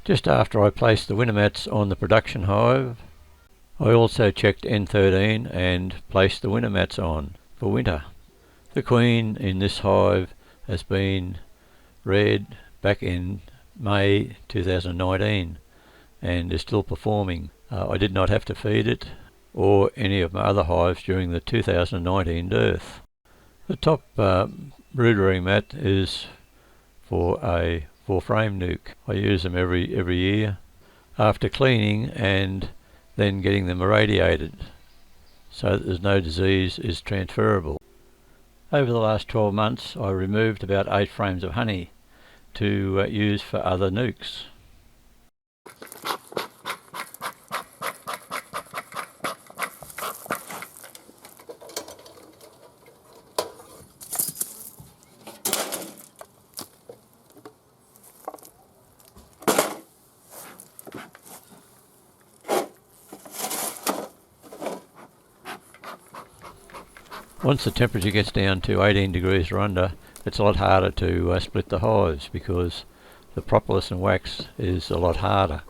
Just after I placed the winter mats on the production hive, I also checked N13 and placed the winter mats on for winter. The queen in this hive has been reared back in May 2019 and is still performing. I did not have to feed it or any of my other hives during the 2019 dearth. The top brood rearing mat is for a 4-frame nuke. I use them every year after cleaning and then getting them irradiated so that there's no disease is transferable. Over the last 12 months I removed about 8 frames of honey to use for other nukes. Once the temperature gets down to 18 degrees or under, it's a lot harder to split the hives because the propolis and wax is a lot harder.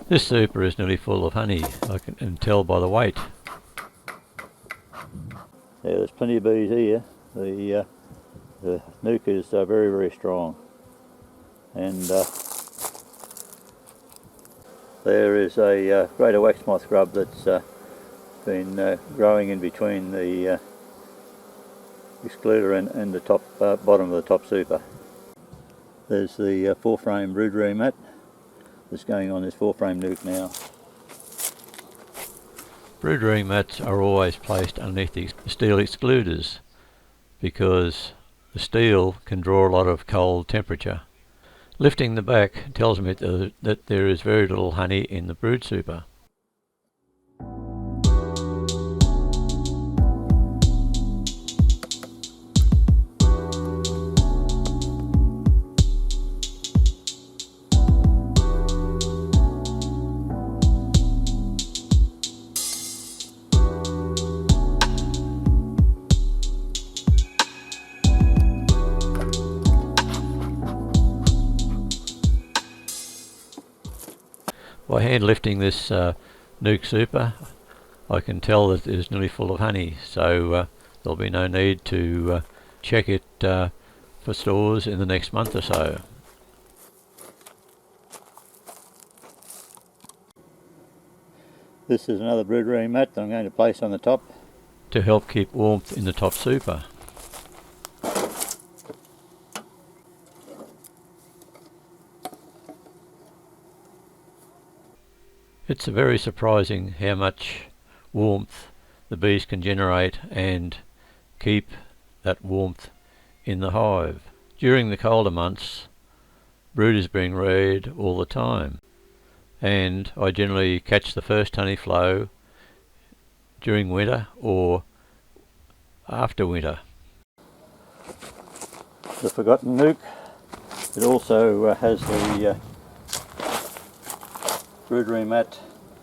This super is nearly full of honey, I can tell by the weight. Yeah, there's plenty of bees here. The nuke is very, very strong. And there is a greater wax moth grub that's been growing in between the excluder and the top bottom of the top super. There's the 4-frame brood rearing mat that's going on this 4-frame nuke now. Brood rearing mats are always placed underneath the steel excluders because the steel can draw a lot of cold temperature. Lifting the back tells me that there is very little honey in the brood super. By hand lifting this nuke super, I can tell that it is nearly full of honey, so there'll be no need to check it for stores in the next month or so. This is another brood rearing mat that I'm going to place on the top to help keep warmth in the top super. It's very surprising how much warmth the bees can generate and keep that warmth in the hive. During the colder months, brood is being reared all the time, and I generally catch the first honey flow during winter or after winter. The forgotten nuke, it also has the brood rearing mat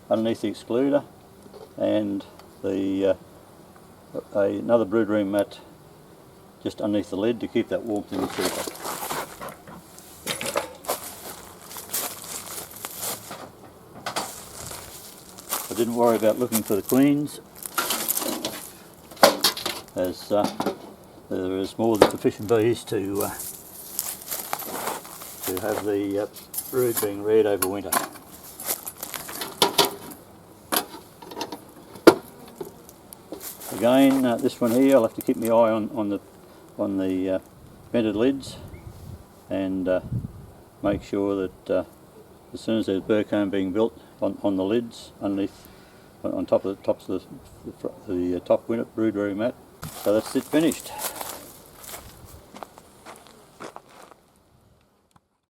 underneath the excluder and the another brood rearing mat just underneath the lid to keep that warmth in the super. I didn't worry about looking for the queens as there is more than sufficient bees to have the brood being reared over winter. Again, this one here, I'll have to keep my eye on the vented lids and make sure that as soon as there's burr comb being built on the lids underneath, on top of the tops of the top brood rearing mat. So that's it, finished.